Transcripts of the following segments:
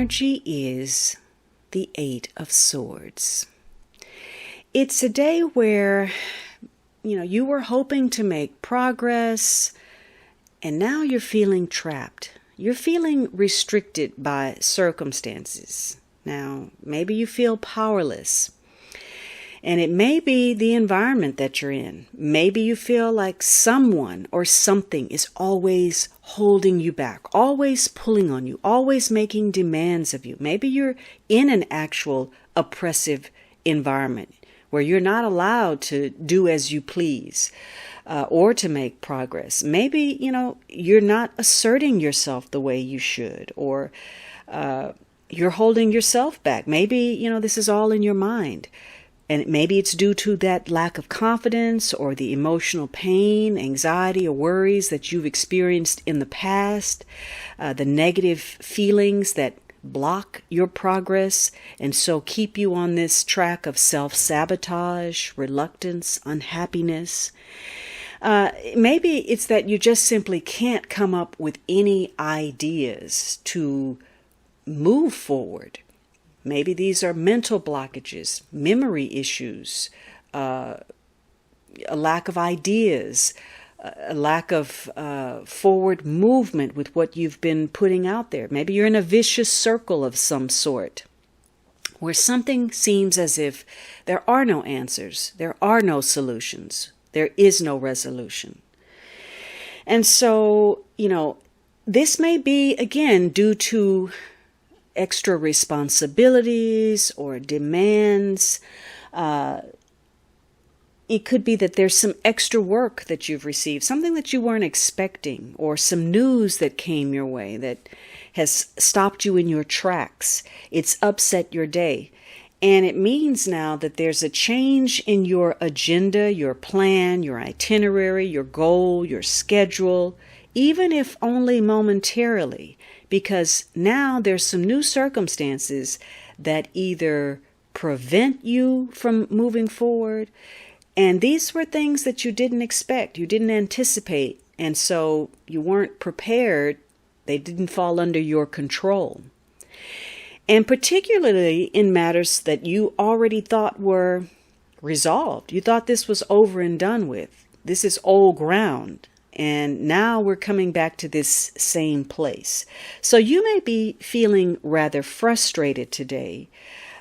energy is the Eight of Swords. It's a day where, you were hoping to make progress, and now you're feeling trapped. You're feeling restricted by circumstances. Now, maybe you feel powerless. And it may be the environment that you're in. Maybe you feel like someone or something is always holding you back, always pulling on you, always making demands of you. Maybe you're in an actual oppressive environment where you're not allowed to do as you please or to make progress. Maybe, you're not asserting yourself the way you should, or you're holding yourself back. Maybe, this is all in your mind. And maybe it's due to that lack of confidence or the emotional pain, anxiety, or worries that you've experienced in the past, the negative feelings that block your progress and so keep you on this track of self-sabotage, reluctance, unhappiness. Maybe it's that you just simply can't come up with any ideas to move forward. Maybe these are mental blockages, memory issues, a lack of ideas, a lack of forward movement with what you've been putting out there. Maybe you're in a vicious circle of some sort where something seems as if there are no answers, there are no solutions, there is no resolution. And so, this may be, again, due to extra responsibilities or demands. It could be that there's some extra work that you've received, something that you weren't expecting, or some news that came your way that has stopped you in your tracks. It's upset your day. And it means now that there's a change in your agenda, your plan, your itinerary, your goal, your schedule, even if only momentarily, because now there's some new circumstances that either prevent you from moving forward. And these were things that you didn't expect, you didn't anticipate, and so you weren't prepared. They didn't fall under your control. And particularly in matters that you already thought were resolved. You thought this was over and done with. This is old ground. And now we're coming back to this same place. So you may be feeling rather frustrated today.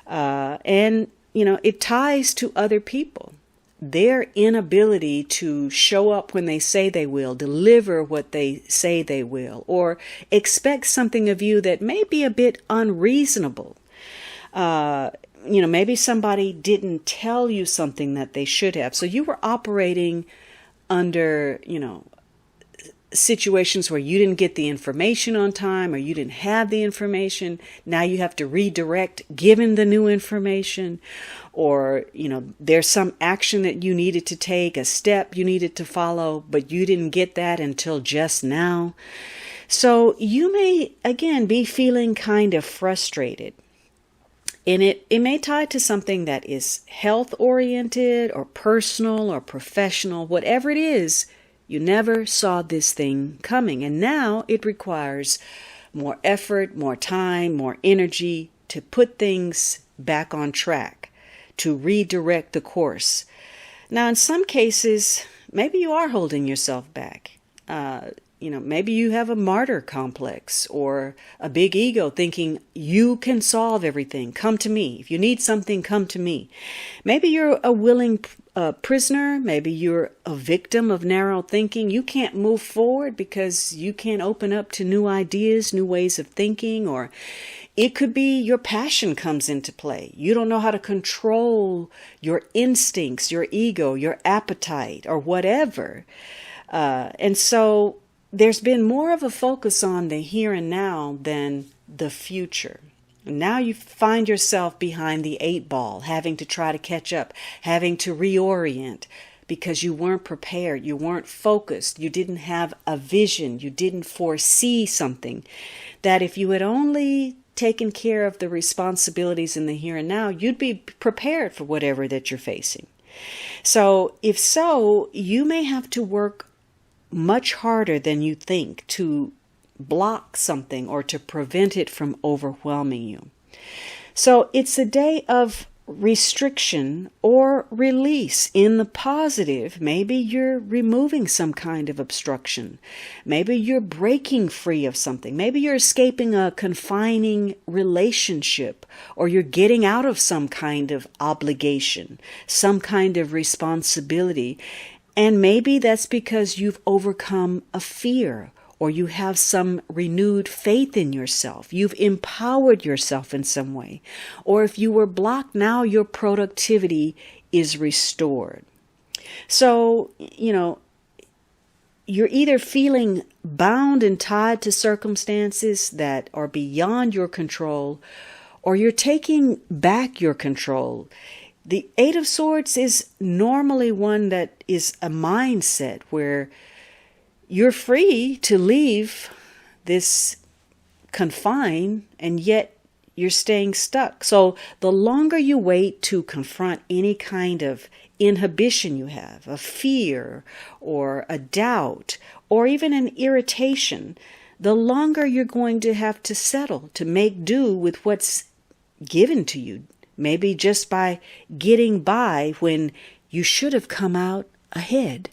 And, it ties to other people. Their inability to show up when they say they will, deliver what they say they will, or expect something of you that may be a bit unreasonable. Maybe somebody didn't tell you something that they should have. So you were operating under, situations where you didn't get the information on time, or you didn't have the information. Now you have to redirect given the new information, or there's some action that you needed to take, a step you needed to follow, but you didn't get that until just now. So you may again be feeling kind of frustrated, and it may tie to something that is health oriented or personal or professional. Whatever it is, you never saw this thing coming, and now it requires more effort, more time, more energy to put things back on track, to redirect the course. Now, in some cases, maybe you are holding yourself back. Maybe you have a martyr complex or a big ego thinking you can solve everything. Come to me. If you need something, come to me. Maybe you're a willing prisoner. Maybe you're a victim of narrow thinking. You can't move forward because you can't open up to new ideas, new ways of thinking, or it could be your passion comes into play. You don't know how to control your instincts, your ego, your appetite, or whatever. And so there's been more of a focus on the here and now than the future. Now you find yourself behind the 8 ball, having to try to catch up, having to reorient because you weren't prepared, you weren't focused, you didn't have a vision, you didn't foresee something that if you had only taken care of the responsibilities in the here and now, you'd be prepared for whatever that you're facing. So if so, you may have to work much harder than you think to block something or to prevent it from overwhelming you. So it's a day of restriction or release in the positive. Maybe you're removing some kind of obstruction. Maybe you're breaking free of something. Maybe you're escaping a confining relationship, or you're getting out of some kind of obligation, some kind of responsibility. And maybe that's because you've overcome a fear, or you have some renewed faith in yourself. You've empowered yourself in some way. Or if you were blocked, now your productivity is restored. So, you're either feeling bound and tied to circumstances that are beyond your control, or you're taking back your control. The Eight of Swords is normally one that is a mindset where you're free to leave this confine, and yet you're staying stuck. So the longer you wait to confront any kind of inhibition you have, a fear or a doubt or even an irritation, the longer you're going to have to settle to make do with what's given to you. Maybe just by getting by when you should have come out ahead.